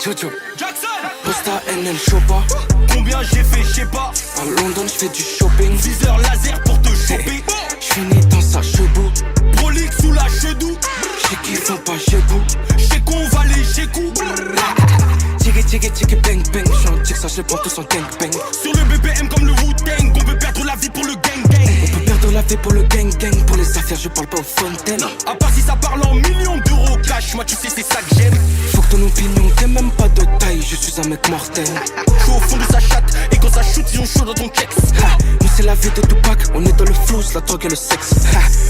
Jojo. Jackson. Posta NL Chopa. Combien j'ai fait, je sais pas. À London, j'fais du shopping. Viseur laser pour te choper. J'finis dans sa chebou. Prolixe sous la chedou. J'sais qu'ils font pas chebou. J'sais qu'on va les chécou. Tiki bang bang. J'suis en tic, ça je les prends tous en gang bang. Sur le BPM comme le Wu-Tang. On peut perdre la vie pour le gang gang. On peut perdre la vie pour le gang gang. Pour les affaires, je parle pas aux fontaines. À part si ça parle en millions d'euros cash. Moi tu sais c'est ça que j'aime. Faut que ton opinion t'aies même pas de taille. Je suis un mec mortel. J'suis au fond de sa chatte. Et quand ça shoot ils ont chaud dans ton checks. Nous c'est la vie de Tupac. On est dans le flou, la drogue et le sexe.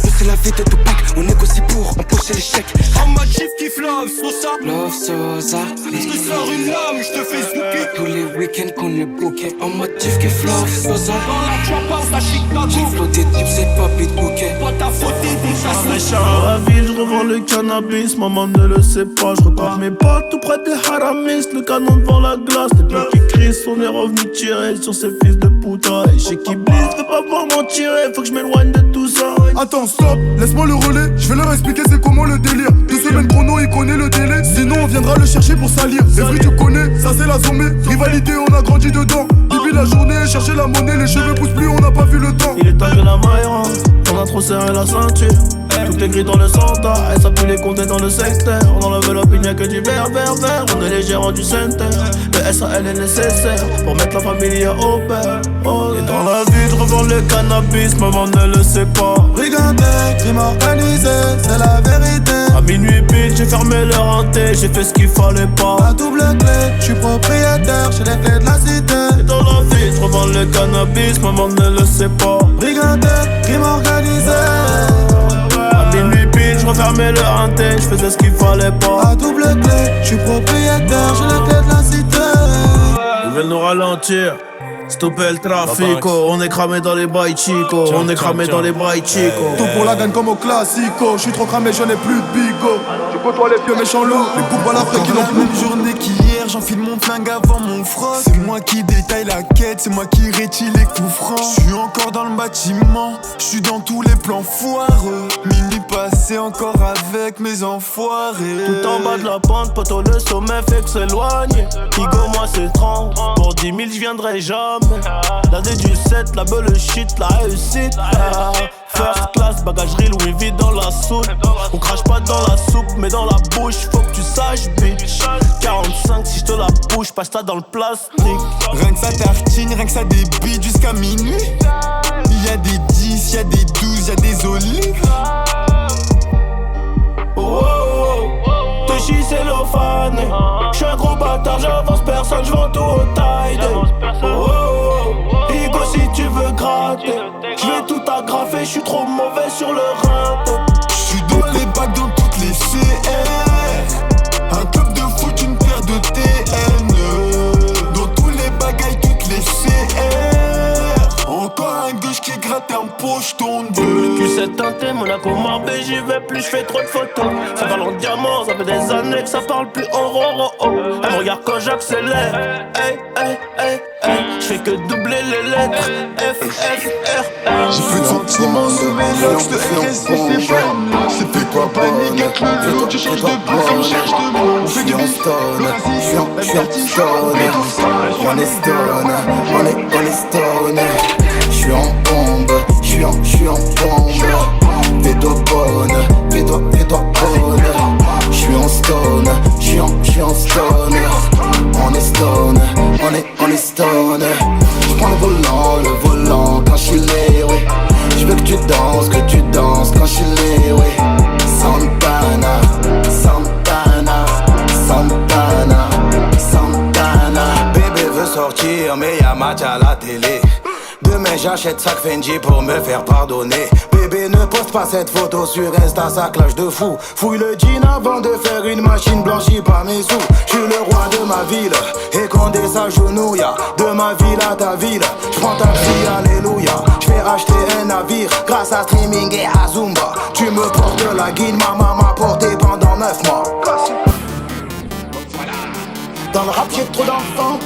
Nous c'est la vie de Tupac. On négocie pour empocher les chèques. En mode chief kiff love Sosa. Love Sosa. J'te sors une lame, j'te fais zouker. Tous les week-ends qu'on est booké. En mode chief kiff love Sosa. Dans la trap house à Chicago. J'flotte des types, c'est pas beat booké. Pas ta faute, t'es ton chasse. Dans la ville, je revends le cannabis, maman ne le sait pas. Je repars mes potes tout près des haramis, le canon devant la glace. Les bleus qui crient, on est revenu tirer sur ces fils de puta. Et chez qui blisse, veut pas voir m'en tirer, faut que je m'éloigne de tout ça. Attends, stop, laisse-moi le relais, je vais leur expliquer c'est comment le délire. 2 semaines chrono, il connaît le délai, sinon on viendra le chercher pour salir. Les vrais tu connais, ça c'est la zombie. Rivalité, on a grandi dedans. Depuis la journée, chercher la monnaie, les cheveux poussent plus, on n'a pas vu le temps. Il est temps que la maille rentre, on a trop serré la ceinture. Tout est gris dans le centre, et ça pue les compter dans le secteur. Dans l'enveloppe il n'y a que du vert. On est les gérants du center. Le SAL est nécessaire pour mettre la famille au père. Et dans la vie je revends le cannabis, maman ne le sait pas. Brigandé, crime organisé, c'est la vérité. À minuit pile j'ai fermé le renté, j'ai fait ce qu'il fallait pas. À double clé, je suis propriétaire, j'ai les clés de la cité. Et dans la vie je revends le cannabis, maman ne le sait pas. Brigandé, crime organisé. Minuit pile, je refermais le hanté, je faisais ce qu'il fallait pas. À double clé, je suis propriétaire, j'ai les clés de la cité. Ils veulent nous ralentir, stopper le trafic, on est cramé dans les bails chico, on est cramé dans les bails chico. Tout pour la gagne comme au classico, je suis trop cramé, je n'ai plus de bigot. Je côtoie les vieux méchants loups, les coupes à la fête qui n'ont plus. Même journée qu'hier, j'enfile mon flingue avant mon froc. C'est moi qui détaille la quête, c'est moi qui rétile les coups francs. Je suis encore dans le bâtiment, je suis dans tous les plans foireux. Minuit passé encore avec mes enfoirés. Tout en bas de la pente, poto le sommet fait que s'éloigne. Igo moi c'est 30, pour 10 000 je viendrai jamais. L'année du 7, la beule shit, la réussite. First class, bagagerie Louis V dans la soupe. On crache pas dans la soupe, mais dans la bouche, faut que tu saches, bitch. 45, si je te la bouche, passe ça dans le plastique. Rien que ça tartine, rien que ça débite jusqu'à minuit. Y'a des 10, y'a des 12, y'a des olives. Oh, oh, oh. Toshi c'est l'ophane. J'suis un gros bâtard, j'avance personne, j'vends tout au taille. Oh, oh, oh. Igo si tu veux gratter, j'vais tout agrafer, j'suis trop mauvais sur le rein. J'suis dans les bacs dans toutes les CR. Un club de foot, une paire de TN. Dans tous les bagailles, toutes les CR. Encore un gauche qui gratte un pocheton de Le cul c'est teinté, Monaco Marbet, j'y vais plus, j'fais trop de photos. Ça parle en diamant, ça fait des années que ça parle plus en roro. Elle me regarde quand j'accélère. Hey, hey, hey, hey. J'fais que doubler les lettres. F, F, R. J'ai plus de sentiments sous mes locks, j'te RS, c'est pas. C'est fait quoi panique avec le lot, tu cherches de plus, on cherche de mots. On fait du beat, le racisme, la vertige, On est stone, on est stone. J'suis en bombe, j'suis en bombe. Fais-toi bonne, fais-toi bonne. J'suis en stone, j'suis en stone. On est stone, on est stone. J'prends le volant quand j'suis lé, oui. J'veux que tu danses quand j'suis lé, oui. Santana, Santana, Santana, Santana. Bébé veut sortir mais y'a match à la télé. Demain j'achète sac Fendi pour me faire pardonner. Bébé ne poste pas cette photo sur Insta, ça clash de fou. Fouille le jean avant de faire une machine blanchie par mes sous. J'suis le roi de ma ville et Condé s'agenouille. De ma ville à ta ville, j'prends ta fille, alléluia. J'fais racheter un navire grâce à streaming et à Zumba. Tu me portes la guine, ma maman m'a porté pendant 9 mois. Dans le rap j'ai trop d'enfants.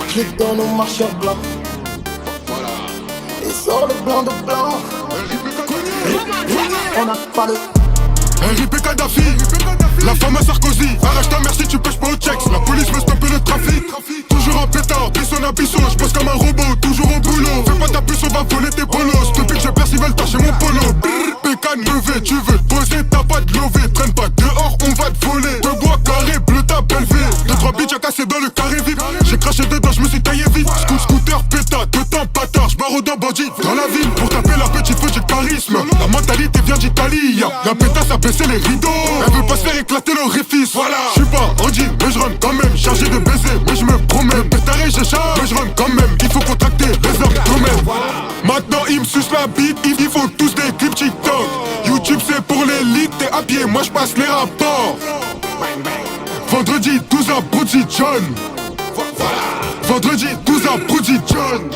Clique dans nos marcheurs blancs. Et sort le blanc de blanc. On n'a pas le RIP Kadhafi, la femme à Sarkozy. Arrête ta mère si tu pêches pas au checks. La police veut stopper le trafic. Toujours un pétard, bisson à bisson. J'bosse comme un robot, toujours au boulot. Fais pas ta puce, on va voler tes polos. Depuis que je perce, ils veulent tâcher mon polo. Pécane levé, tu veux te poser, t'as pas de lové. Traîne pas dehors, on va te voler. Deux bois carré, bleu ta belle vie. Deux trois bitches à casser dans le carré vif. J'ai craché dedans, je me suis taillé vite. Scooter, pétard, deux temps patard. J'barre d'un bandit dans la ville. Pour taper la petite feu, j'ai le charisme. La mentalité vient d'Italie. La pétasse a baissé les rideaux. Elle veut pas se faire éclater l'orifice. Voilà. J'suis pas Andy, mais j'run quand même. Chargé de baiser, mais j'me promets. Pétaré, j'échappe, mais j'run quand même. Il faut contracter les abdomens. Maintenant, ils me sucent la bite. Il faut tous des clips TikTok. YouTube, c'est pour l'élite. T'es à pied, moi j'passe les rapports. Vendredi 12 à Broody John. Vendredi 12 à Broody John.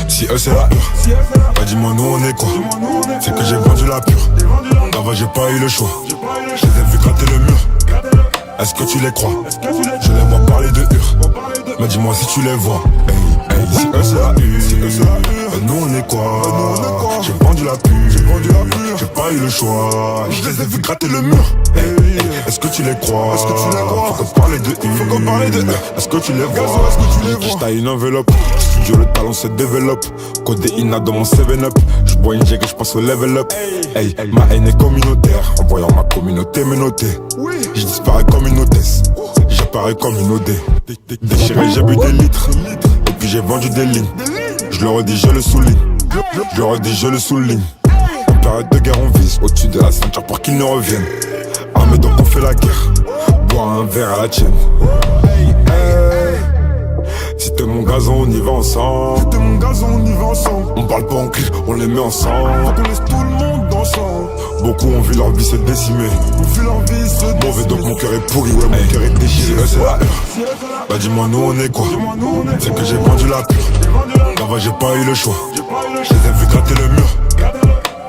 Si eux c'est la hure, bah dis-moi nous on est quoi. C'est que j'ai vendu la pure. Là-bas j'ai pas eu le choix. Je les ai vu gratter le mur. Est-ce que tu les crois? Je les vois parler de hur. Mais dis-moi si tu les vois. Si eux c'est la hure, nous on est quoi? J'ai vendu la pure. J'ai pas eu le choix. Je les ai vu gratter le mur. Est-ce que tu les crois? Faut qu'on parle de hur. Est-ce que tu les vois? Je taille une enveloppe. Studio le talent se développe. Codéina dans mon 7-up. J'bois une jig et j'passe au level up. Hey, ma haine est communautaire. En voyant ma communauté me noter. Je disparais comme une hôtesse. J'apparais comme une OD. Déchiré, j'ai bu des litres. Et puis j'ai vendu des lignes. Je le redis, je le souligne. Je le redis, je le souligne. En période de guerre, on vise au-dessus de la ceinture pour qu'ils ne reviennent. Armé donc on fait la guerre. Bois un verre à la tienne. Si t'es mon gazon, on y va ensemble. On parle pas en clip, on les met ensemble. Faut qu'on laisse tout le monde ensemble. Beaucoup ont vu leur vie se décimer. Mauvais donc mon cœur est pourri, ouais mon cœur est déchiré. C'est la heure. Bah dis-moi nous on est quoi? C'est que j'ai vendu la pure. Là-bas j'ai pas eu le choix. Je les ai vu gratter le mur.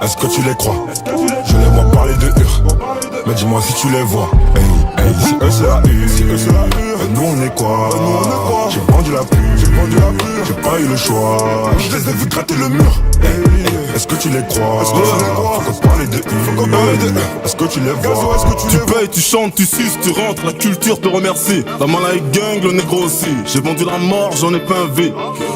Est-ce que tu les crois? Je les vois parler de hur. Mais dis-moi si tu les vois. Si eux c'est la hur, nous on est quoi? J'ai vendu la pure. J'ai pas eu le choix. Je les ai vu gratter le mur. Est-ce que tu les crois? Faut qu'on parle de hur. Est-ce que tu les vois? Tu payes, tu chantes, tu suces, tu rentres, la culture te remercie. La malaïque gang, le négro aussi. J'ai vendu la mort, j'en ai pas un V.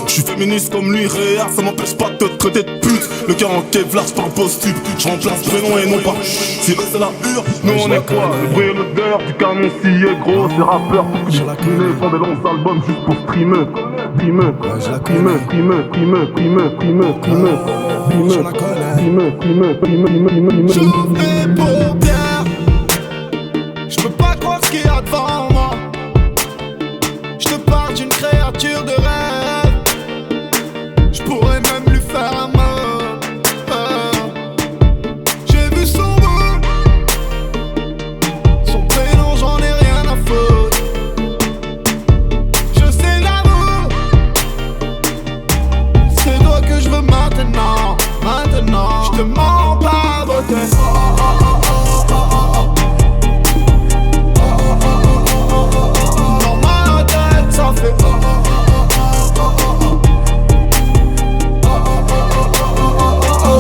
J'suis féministe comme lui, réel, ça m'empêche pas de te traiter de pute. Le cœur en Kevlar, j'parle post-tube. J'remplace prénom et non pas. Si eux c'est la hure, nous on est quoi? Le bruit et l'odeur du canon scié gros. Ces rappeurs pour discipliner, font des longs albums juste pour streamer. Primeux. J'peux pas croire ce qu'il y a devant moi. J'te parle d'une créature de rêve. J'pourrais même lui faire un mot. J'ai vu son nom, son prénom, j'en ai rien à foutre. Je sais l'amour, c'est toi que je veux maintenant. J'te mens pas beauté. Dans ma tête ça fait.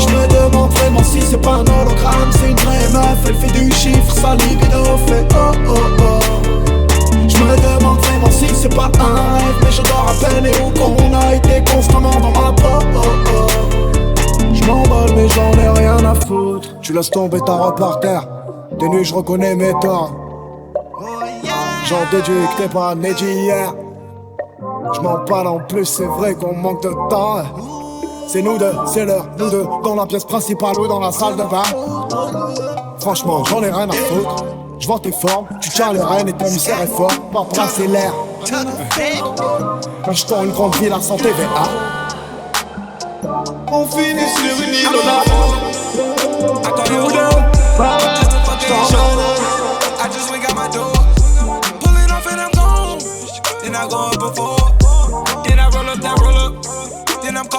J'me demande vraiment si c'est pas un hologramme. C'est une vraie meuf, elle fait du chiffre, sa libido fait oh oh oh. J'me demande vraiment si c'est pas un rêve. Mais je dois rappeler où qu'on a été constamment dans ma peau oh oh. J'm'emballe mais j'en ai rien à foutre. Tu laisses tomber ta robe par terre. T'es nu, je reconnais mes torts. J'en déduis que t'es pas né d'hier. J'm'en parle en plus, c'est vrai qu'on manque de temps. C'est nous deux, c'est l'heure, nous deux. Dans la pièce principale ou dans la salle de bain. Franchement, j'en ai rien à foutre. J'vends tes formes, tu tiens les rênes et ton mystère est fort. Pas brasser l'air. Mais j'tends une grande ville à santé VA. On finit sur une île au large. I just went got my door. Pulling off and I'm gone. And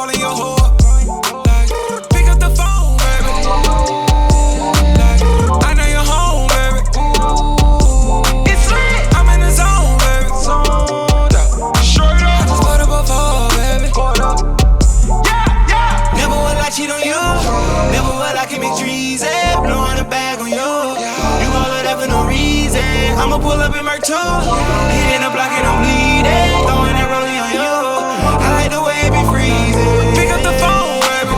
calling your hoe up. Like, pick up the phone, baby. Like, I know you're home, baby. It's lit. I'm in the zone, baby. Straight up. I just put up a phone, baby. Yeah. Never will I cheat on you. Never will I commit treason. Blowing a bag on you. You all of that for no reason. I'ma pull up in Merc 2. Hitting the block and I'm bleeding. Throwing that rolling on you. I like the way it be freezing. Pick up the phone, baby.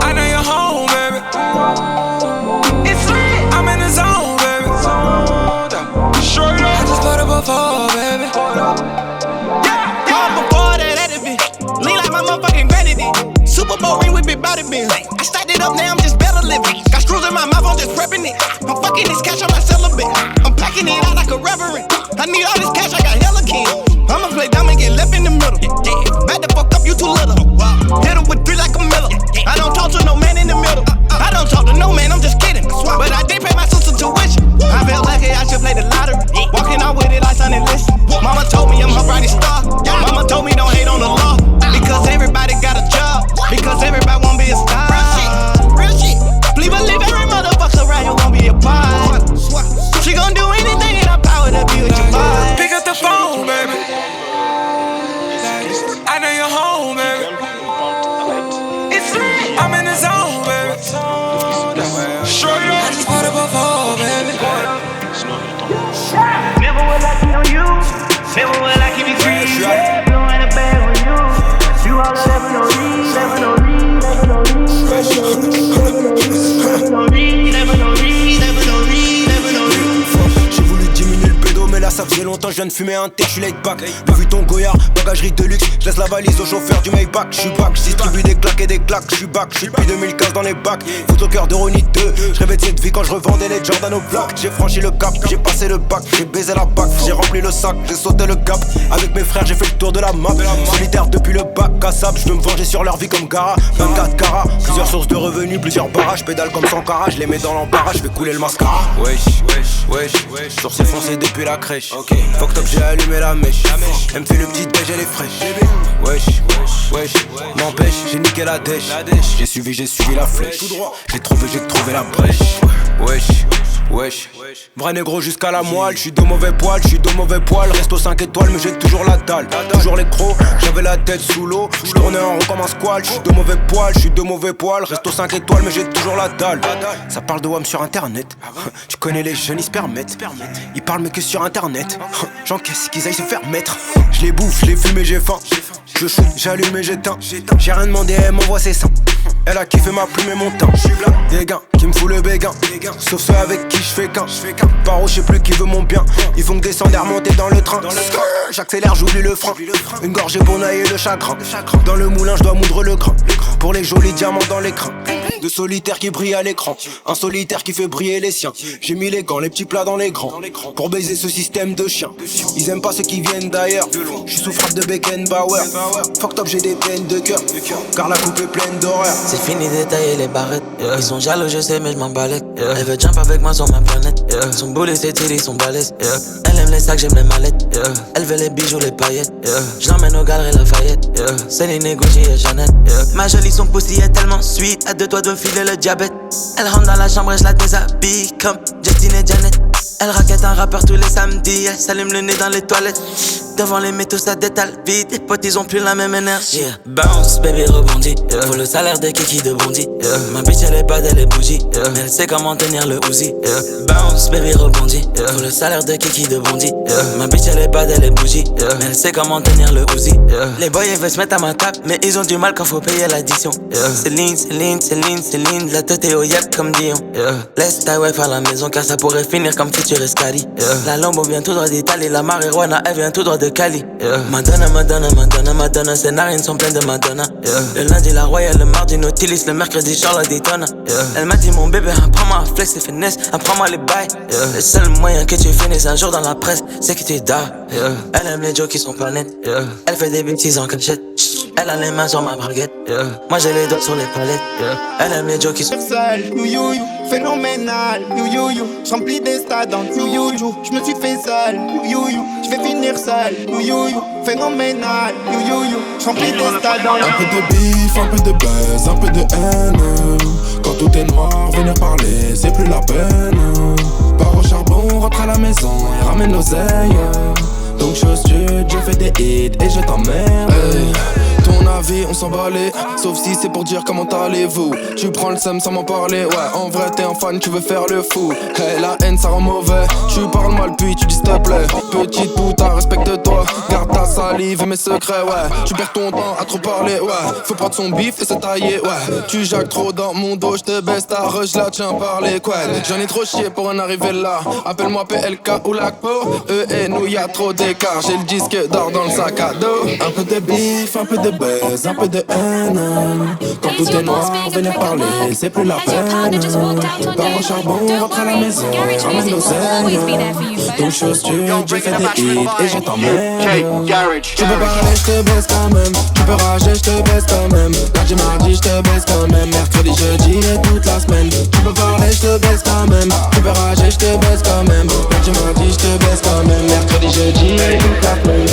I know you're home, baby. It's lit. I'm in the zone, baby. Straight up. I just put up a phone, baby. Yeah. Before that, that'd be lean like my motherfucking granny did. Super Bowl ring with big body bins. I stacked it up, now I'm just better living. Got screws in my mouth, I'm just prepping it. I'm fucking this cash, I'm not celibate. I'm packing it out like a reverend. I need all this cash, I got hella kin. I'ma play dumb and get left in the middle. Back the fuck up, you too little. Hit him with 3 like a Miller. I don't talk to no man in the middle. I don't talk to no man, I'm just kidding. But I did pay my sister tuition. I felt lucky I should play the lottery. Walking out with it like Sonny Liston. Mama told me I'm her brightest star. Mama told me don't hate on the law. Because everybody got a job. Because everybody won't be a star. Real shit. Please believe every motherfucker around here won't be a part. She gon' do anything in her power to be with your vibe. Pick up the phone, baby. I know you're home, baby. It's lit. I'm in the zone, baby. Straight up. I just put up a phone, baby. Never will I cheat on you. Never will I keep you free. Blowing a bag on you. You all that never know me. Never know me. Never know me. Never know me. Never know me. Never know me. J'ai voulu diminuer le pédo, mais là ça faisait longtemps que je viens de fumer un thé, je suis laid back. Le Vuitton Goyard, bagagerie de luxe, je laisse la valise au chauffeur du Maybach. Je suis back, je distribue des claques et des claques, je suis back, je suis depuis 2015 dans les bacs. Foot au cœur de Ronnie 2, je rêvais de cette vie quand je revendais les Jordan au bloc. J'ai franchi le cap, j'ai passé le bac, j'ai baisé la bac, j'ai rempli le sac, j'ai sauté le cap. Avec mes frères j'ai fait le tour de la map, solitaire depuis le bac à sable. Je veux me venger sur leur vie comme Gara, 24 carats. Plusieurs sources de revenus, plusieurs barrages, pédale comme Sankara. Je les mets dans l'embarras, je vais couler le mascara. Wesh, sourcil foncé depuis la crèche. Fuck top, j'ai allumé la mèche. Elle me fait le petit déj, elle est fraîche. Wesh, n'empêche, j'ai niqué la dèche. J'ai suivi la flèche. J'ai trouvé la brèche. Wesh, vrai négro jusqu'à la moelle. J'suis de mauvais poil, Resto 5 étoiles, mais j'ai toujours la dalle. Toujours les crocs, j'avais la tête sous l'eau. J'tournais en rond comme un squal. J'suis de mauvais poil, Resto 5 étoiles, mais j'ai toujours la dalle. Ça parle de WAM sur internet. Tu connais les jeunes, ils se permettent. Ils parlent mais que sur internet. J'encaisse qu'ils aillent se faire mettre. Je les bouffe, je les fume et j'ai faim. Je shoot, j'allume et j'éteins. J'ai rien demandé, elle m'envoie ses seins. Elle a kiffé ma plume et mon teint. Des gains qui me fout le béguin. Sauf ceux avec qui je fais qu'un. Paro, je sais plus qui veut mon bien. Ils font que descendre et remonter dans le train. J'accélère, j'oublie le frein. Une gorgée pour noyer le chagrin. Dans le moulin, je dois moudre le grain. Pour les jolis diamants dans l'écran. De solitaires qui brillent à l'écran. Un solitaire qui fait briller les siens. J'ai mis les gants, les petits plats dans les grands. Pour baiser ce système de chiens. Ils aiment pas ceux qui viennent d'ailleurs. Je suis sous frappe de Beckenbauer. Fuck top, j'ai des peines de cœur. Car la coupe est pleine d'horreur. C'est fini d'étailler les barrettes. Ils sont jaloux, je sais, mais je m'en balèque. Elle veut jump avec moi sur ma planète. Son boulet, c'est tiré, son balèze. Elle aime les sacs, j'aime les mallettes. Elle veut les bijoux, les paillettes. Je l'emmène aux galeries Lafayette. Céline, Gucci et Jeannette. Ma jolie, son pussy est tellement sweet. À 2 doigts de filer le diabète. Elle rentre dans la chambre et je la déshabille comme Justine et Janet. Elle raquette un rappeur tous les samedis. Elle s'allume le nez dans les toilettes. Devant les métaux ça détale vite. Les potes ils ont plus la même énergie. Bounce baby rebondit. Pour le salaire de Kiki de Bondy. Ma bitch elle est bad, elle est bougie. Mais elle sait comment tenir le Uzi. Bounce baby rebondit. Pour le salaire de Kiki de Bondy. Ma bitch elle est bad, elle est bougie. Mais elle sait comment tenir le Uzi. Les boys ils veulent se mettre à ma table. Mais ils ont du mal quand faut payer l'addition. Céline, la tête est au yep comme Dion. Laisse ta wife à la maison car ça pourrait finir comme Future Escali. La Lambo vient tout droit d'Italie. La marijuana elle vient tout droit de Cali. Madonna, ses narines sont pleines de Madonna. Le lundi la Royale, le mardi Nautilus, le mercredi Charlotte Daytona. Elle m'a dit mon bébé, apprends-moi à flex et finesse, apprends-moi les bails. Le seul moyen que tu finisses un jour dans la presse, c'est que tu dors. Elle aime les jokes qui sont pas nets. Elle fait des bêtises en cachette. Elle a les mains sur ma braguette. Moi j'ai les doigts sur les palettes. Elle aime les jokes qui sont sales. You, phénoménal. You, j'remplis des stades en you. Je me suis fait sale. You, j'vais finir finir seul. You, phénoménal. You, j'remplis des stades dans le. Un peu de bif, un peu de buzz, un peu de haine. Quand tout est noir, venir parler, c'est plus la peine. Pars au charbon, rentre à la maison et ramène l'oseille. Donc chose Dieu, je fais des hits et je t'emmerde. Hey, ton avis, on s'en balait. Sauf si c'est pour dire comment allez-vous. Tu prends le seum sans m'en parler. Ouais, en vrai t'es un fan, tu veux faire le fou. Hey, la haine ça rend mauvais. Tu parles mal puis tu dis s'il te plaît. Petite putain, respecte-toi. Garde ta salive et mes secrets, ouais. Tu perds ton temps à trop parler, ouais. Faut prendre son bif et se tailler, ouais. Tu jacques trop dans mon dos, je te baisse ta rush là, tiens par les couettes. J'en ai trop chié pour en arriver là. Appelle-moi PLK ou LACPO. Eux et nous y'a trop d'écart. J'ai le disque d'or dans le sac à dos. Un peu de bif, un peu de buzz, un peu de haine. Quand tout est noir, venir parler, c'est plus la peine. Pars au charbon, rentre à la maison, ramène l'oseille. Donc chose Dieu, j'ai fait des hits et je t'emmerde. Tu peux parler, je te baisse quand même. Tu peux rager, je te baisse quand même. Lundi, mardi, je te baisse quand même. Mercredi, jeudi et toute la semaine. Tu peux parler, je te baisse quand même. Tu peux rager, je te baisse quand même. Lundi, mardi, je te baisse quand même. Mercredi, jeudi et toute la semaine.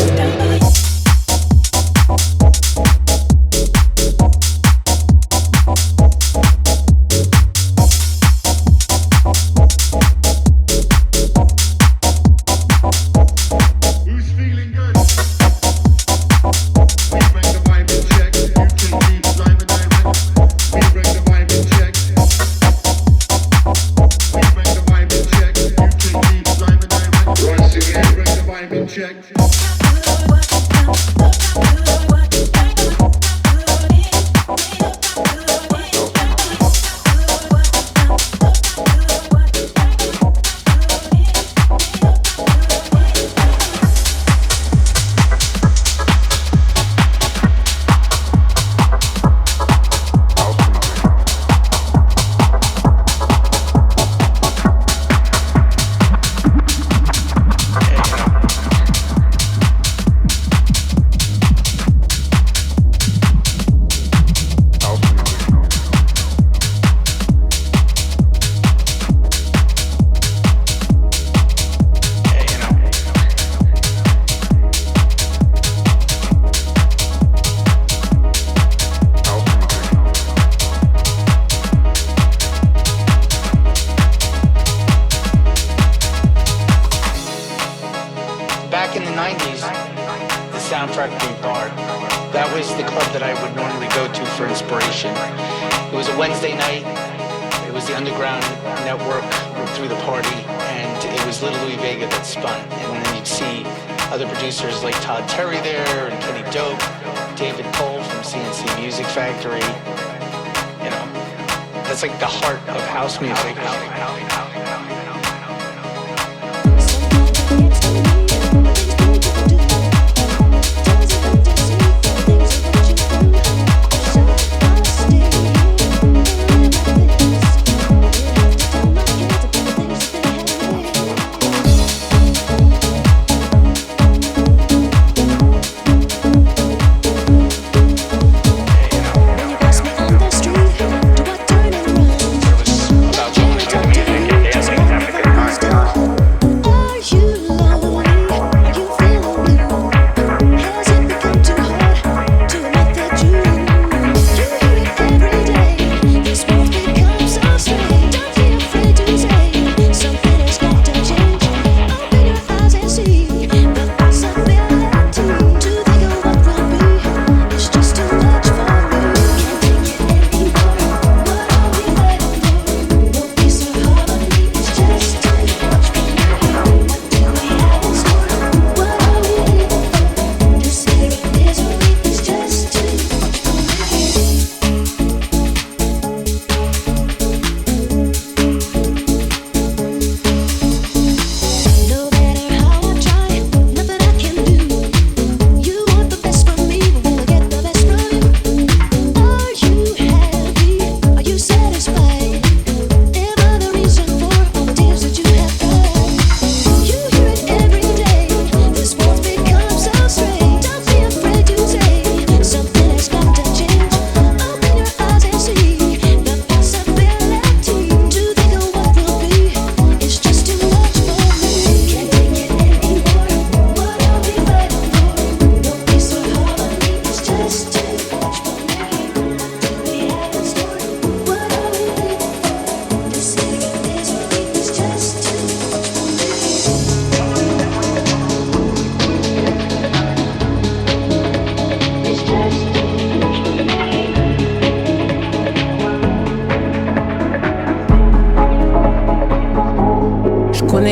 About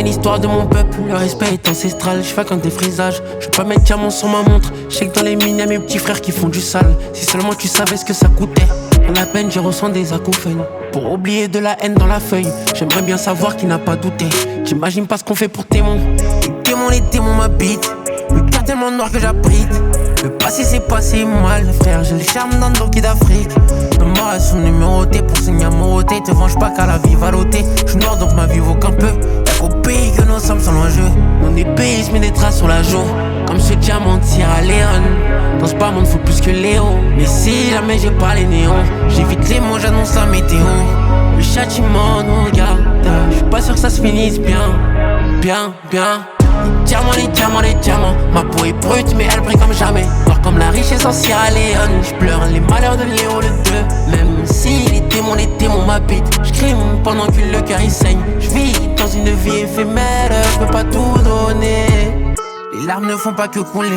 l'histoire de mon peuple, le respect est ancestral. Je fais qu'un défrisage, je peux pas mettre diamant sur ma montre. Je sais que dans les mines y'a mes petits frères qui font du sale. Si seulement tu savais ce que ça coûtait. Dans la peine je ressens des acouphènes. Pour oublier de la haine dans la feuille, j'aimerais bien savoir qui n'a pas douté. J'imagine pas ce qu'on fait pour témoins. Les démons m'habitent, le cœur tellement noir que j'abrite. Le passé s'est passé mal, frère, j'ai le charme d'un donkey d'Afrique. Le mort est son numéroté pour signer à moroter. Te venge pas qu'à la vie valoter. J'suis noir donc ma vie vaut qu'un peu. Y'a qu'au pays que nos sommes sont l'enjeu. Mon épée se met des traces sur la joue. Comme ce diamant de Sierra Leone. Dans ce bas monde faut plus que Léo. Mais si jamais j'ai pas les néons, j'évite les mots, j'annonce la météo. Le châtiment nous regarde. J'suis pas sûr que ça se finisse bien. Bien, bien. Les diamants, ma peau est brute mais elle brille comme jamais. Noir comme la richesse en Sierra Leone. J'pleure les malheurs de Léo le 2. Même si les démons m'habitent. J'crime pendant que le cœur il saigne. J'vis dans une vie éphémère, j'peux pas tout donner. Les larmes ne font pas que couler.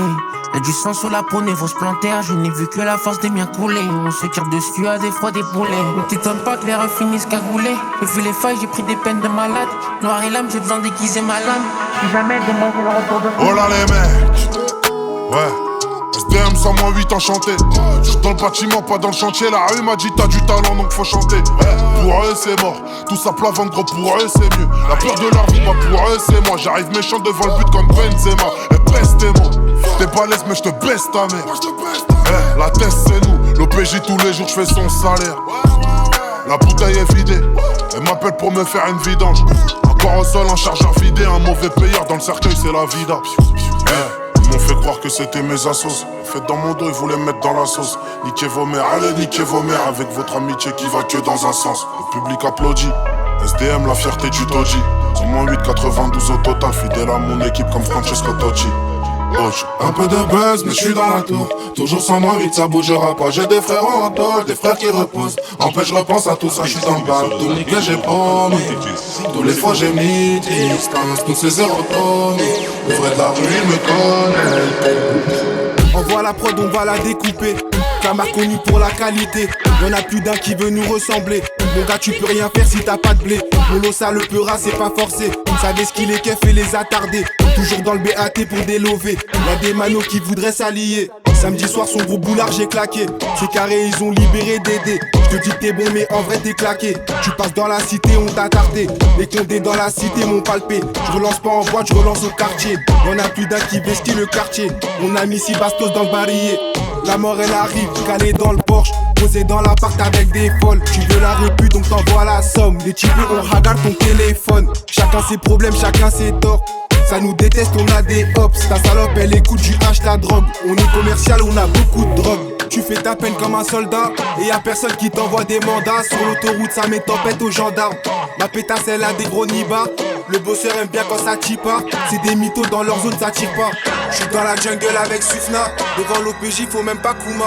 Y'a du sang sur la peau, ne faut se planter. Je n'ai vu que la force des miens couler. On se tire dessus à des froids, des boulets. Ne t'étonne pas que les refs finissent cagoulés. J'ai vu les failles, j'ai pris des peines de malade. Noir et l'âme, j'ai besoin déguiser ma lame. Si jamais demain j'ai le retour de... Oh là les mecs. Ouais. SDM 108 enchanté. Dans le bâtiment, pas dans le chantier. La rue m'a dit t'as du talent donc faut chanter. Pour eux c'est mort, tout ça plat ventre gros. Pour eux c'est mieux, la peur de leur vie, bah pour eux c'est moi. J'arrive méchant devant le but comme Benzema. Et baisse tes mots, t'es balèze mais j'te baisse ta mère. La test c'est nous, l'OPJ tous les jours j'fais son salaire. La bouteille est vidée, elle m'appelle pour me faire une vidange. Encore au sol un chargeur vidé, un mauvais payeur dans le cercueil c'est la vida. Ils m'ont fait croire que c'était mes assos. En fait dans mon dos ils voulaient me mettre dans la sauce. Niquez vos mères, allez niquez vos mères. Avec votre amitié qui va que dans un sens. Le public applaudit, SDM la fierté du Doji. 108 92 au total, fidèle à mon équipe comme Francesco Totti. Un peu de buzz mais je suis dans la tour. Toujours 108 ça bougera pas. J'ai des frères en tôle, des frères qui reposent. En fait je repense à tout ça, je suis dans le bal. Tout niqué j'ai promis, tous les fois j'ai mis distance. Tous ces zéros tonnes, le vrai de la rue il me connaît. Envoie la prod, on va la découper. Camar connu pour la qualité. Y'en a plus d'un qui veut nous ressembler. Mon gars tu peux rien faire si t'as pas de blé. Mono ça le peura c'est pas forcé. Savez ce qu'il est keuf et les attardés. Toujours dans le BAT pour délover. Y'a des manos qui voudraient s'allier. Samedi soir son gros boulard j'ai claqué. C'est carré ils ont libéré Dédé. Je te dis que t'es bon mais en vrai t'es claqué. Tu passes dans la cité on t'a tardé. Les condés dans la cité m'ont palpé. Je relance pas en boîte, je relance au quartier. Y'en a plus d'un qui vestit le quartier. On a mis 6 bastos dans le barillet. La mort elle arrive, calée dans le Porsche. Posé dans l'appart avec des folles. Tu veux la répu donc t'envoies la somme. Les types on regarde ton téléphone. Chacun ses problèmes, chacun ses torts. Ça nous déteste, on a des hops. Ta salope elle écoute du hache la drogue. On est commercial, on a beaucoup de drogue. Tu fais ta peine comme un soldat. Et y'a personne qui t'envoie des mandats. Sur l'autoroute ça met tempête aux gendarmes. Ma pétasse elle a des gros nibards. Le bosseur aime bien quand ça tire pas. C'est des mythos dans leur zone ça tire pas. J'suis dans la jungle avec Sufna. Devant l'OPJ faut même pas Kuma.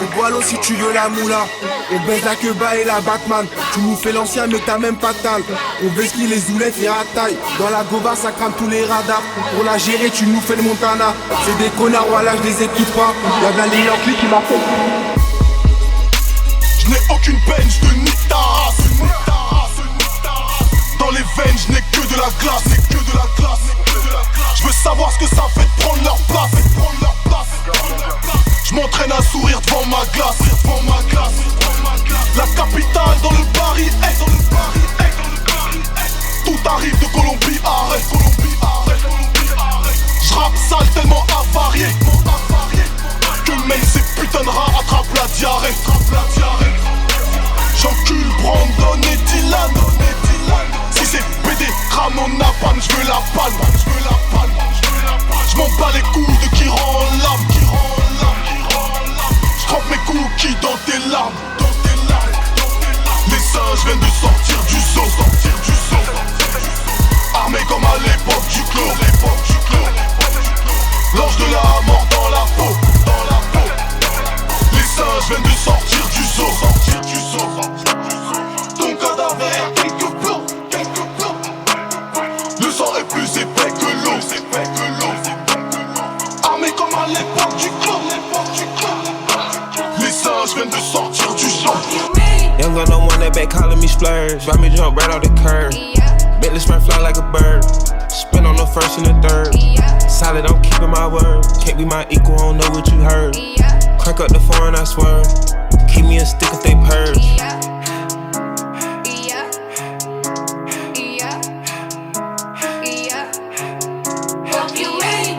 On boit l'eau si tu veux la moula. On baise la queba et la Batman. Tu nous fais l'ancien mais t'as même pas de tal. On baise qui les oulets et à taille. Dans la goba ça crame tous les radars. Pour la gérer tu nous fais le Montana. C'est des connards voilà je les écoute pas. Y'a de la ligne en clic qui m'a fait. Je n'ai aucune peine, je te nique ta race. Dans les veines, je n'ai que de la glace. Je veux savoir ce que ça fait de prendre leur place. Je m'entraîne à sourire devant ma glace. La capitale dans le Paris est. Tout arrive de Colombie, arrête. Je rappe sale tellement avarié que même ces putains de rats attrapent la diarrhée. J'encule Brandon et Dylan. Si c'est BD, Ramon Napan, j'veux la panne. J'm'en bats les couilles de qui rend l'âme. J'trempe mes cookies dans tes larmes. Les singes viennent de sortir du zoo. Armés comme à l'époque du clos. L'ange de la mort dans la peau. Les singes viennent de sortir du zoo. Ton cadavre est quelques plombs. Le sang est plus épais que l'eau. Armés comme à l'époque du clos. Les singes viennent de sortir du zoo. Young gun no one that back calling me splurge. Ride me jump right off the curb. Bentley Smurf fly like a bird. Spin on the first and the third. Solid, I'm keeping my word. Can't be my equal, I don't know what you heard. Crank up the phone, I swear. Keep me a stick if they purge.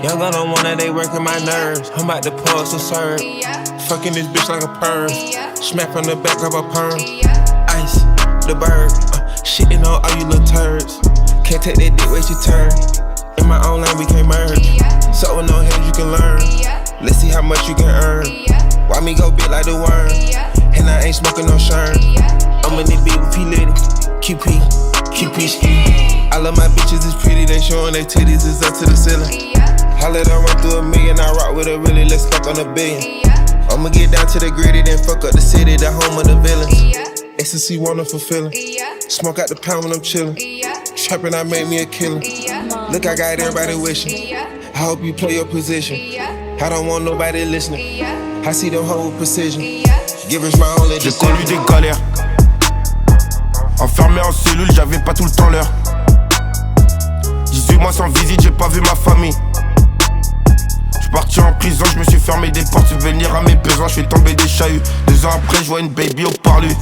Young gun on one that they working my nerves. I'm about to pause and serve. Fucking this bitch like a perm. Smack from the back of a perm. Ice, the bird. Shitting on all you little turds. Can't take that dick, wait your turn. In my own lane, we can't merge. So with no hands, you can learn. Let's see how much you can earn. Why me go big like the worm? And I ain't smoking no shern. I'm in this beat with P. Litty. QP ski. I love my bitches, it's pretty. They showing their titties, is up to the ceiling. I let her run through a million. I rock with her really, let's fuck on a billion. I'ma get down to the gritty, then fuck up the city, the home of the villains. Ecstasy, wonderful feeling. Smoke out the pound when I'm chillin'. Trappin', I made me a killer. Look, I got everybody wishing. I hope you play your position. I don't want nobody listening. I see them whole precision. Give us my only J'ai connu des galères. Enfermé en cellule, j'avais pas tout le temps l'heure. 18 mois sans visite, j'ai pas vu ma famille. J'suis parti en prison, j'me suis fermé des portes. Subvenir à mes besoins, j'suis tombé des chahuts. 2 ans après, j'vois une baby au parlu.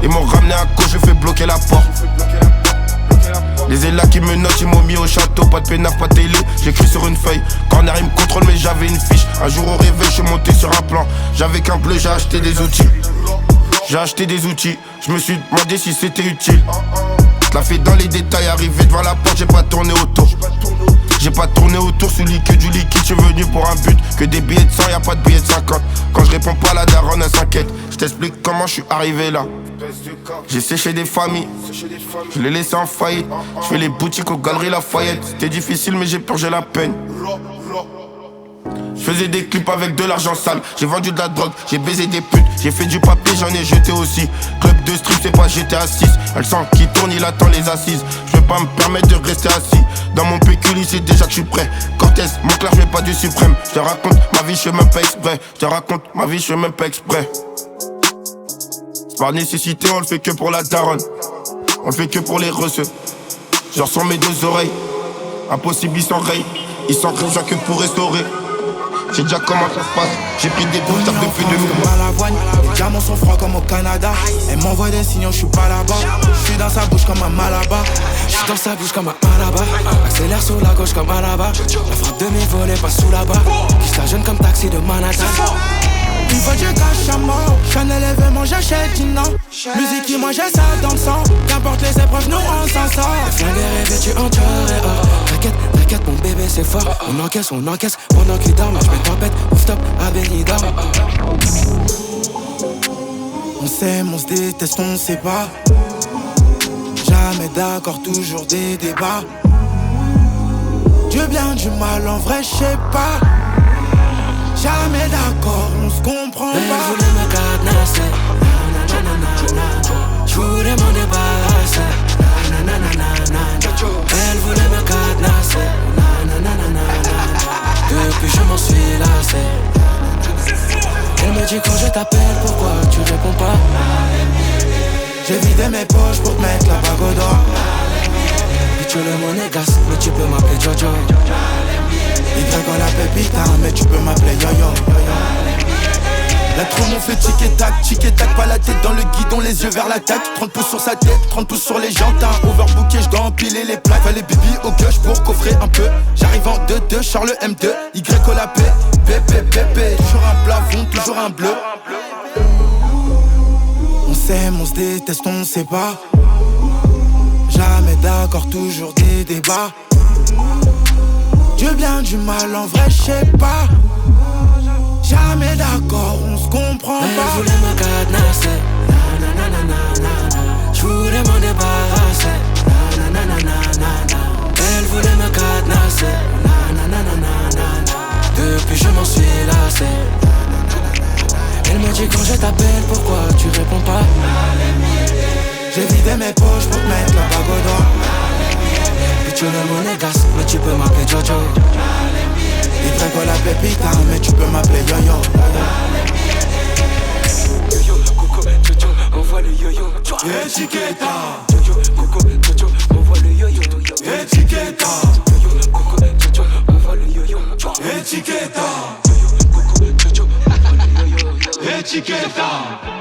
Ils m'ont ramené à gauche, j'ai fait bloquer la porte. Les élats qui me notent, ils m'ont mis au château. Pas de pénaf, pas de télé, j'écris sur une feuille. Corner, ils me contrôlent, mais j'avais une fiche. Un jour au réveil, j'suis monté sur un plan. J'avais qu'un bleu, j'ai acheté des outils. Je me suis demandé si c'était utile. Je la fais dans les détails, arrivé devant la porte, j'ai pas tourné autour. Celui que du liquide, j'suis venu pour un but. Que des billets de 100, y'a pas de billets de 50. Quand je réponds pas, la daronne elle s'inquiète. Je t'explique comment je suis arrivé là. J'ai séché des familles, je les laissé en faillite. Je fais les boutiques aux galeries Lafayette. C'était difficile mais j'ai purgé la peine. Je faisais des clips avec de l'argent sale. J'ai vendu de la drogue, j'ai baisé des putes. J'ai fait du papier, j'en ai jeté aussi. Club de strip, c'est pas GTA 6. Elle sent qui tourne, il attend les assises. Je peux pas me permettre de rester assis. Dans mon pécule, il sait déjà que je suis prêt. Cortez, mon clair, je mets pas du suprême. Je te raconte ma vie, je fais même pas exprès. C'est par nécessité, on le fait que pour la daronne. On le fait que pour les reçeux. Je ressens mes 2 oreilles. Impossible, ils s'enrayent. Ils s'enrayent que pour restaurer. J'ai déjà comment ça se passe. J'ai pris des boules depuis 2000 mois. À l'avoine, les diamants sont froids comme au Canada. Elle m'envoie des signaux, je suis pas là-bas. Je suis dans sa bouche comme un malabar. Je suis dans sa bouche comme un malabar. Accélère sur la gauche comme un là-bas. La frappe de mes volets passe sous la barre. Je la jeune comme taxi de Manhattan. Une fois je cache à mort. Chanel événement, j'achète une non. Musique qui moi j'ai ça dans le sang. Qu'importe les épreuves, nous on s'en sort. Le flingue est revêtu en tueur et or. T'inquiète, mon bébé c'est fort. On encaisse pendant qu'il dort. Je mets tempête, ouf top, à Benidorm. On s'aime, on se déteste, on sait pas. Jamais d'accord, toujours des débats. Du bien, du mal, en vrai, j'sais pas. Jamais d'accord, on se comprend pas. Elle voulait me cadenasser. J'voulais m'en débarrasser. Elle voulait me cadenasser. Depuis je m'en suis lassé. Elle me dit quand je t'appelle pourquoi tu réponds pas. J'ai vidé mes poches pour te mettre la bague au doigt. Et tu le monégasque mais tu peux m'appeler Jojo. Y dans la pépita mais tu peux m'appeler Yo-Yo. La trou m'ont fait tic-et-tac, pas la tête dans le guidon, les yeux vers la tête. 30 pouces sur sa tête, 30 pouces sur les jantes. Un overbooké, j'dois empiler les plaques. Fallait bibi au gush pour coffrer un peu. J'arrive en 2-2, Charles M2, Y au la P, P. Toujours un plafond, toujours un bleu. On s'aime, on se déteste, on sait pas. Jamais d'accord, toujours des débats. Du bien, du mal, en vrai, j'sais pas. Jamais d'accord, on se comprend pas. Elle voulait me cadenasser. J'voulais m'en débarrasser. Elle voulait me cadenasser. Depuis je m'en suis lassé. Elle me dit quand je t'appelle pourquoi tu réponds pas. J'ai vidé mes poches pour te mettre la bague au doigt. Puis tu le monégasque mais tu peux m'appeler Jojo. Il traque la pépita mais tu peux m'appeler Yo-Yo. Yo-Yo, Coco, Jojo, envoie le yo-yo. Etiqueta. Yo-yo, Coco, Jojo, envoie le yo-yo. etiqueta.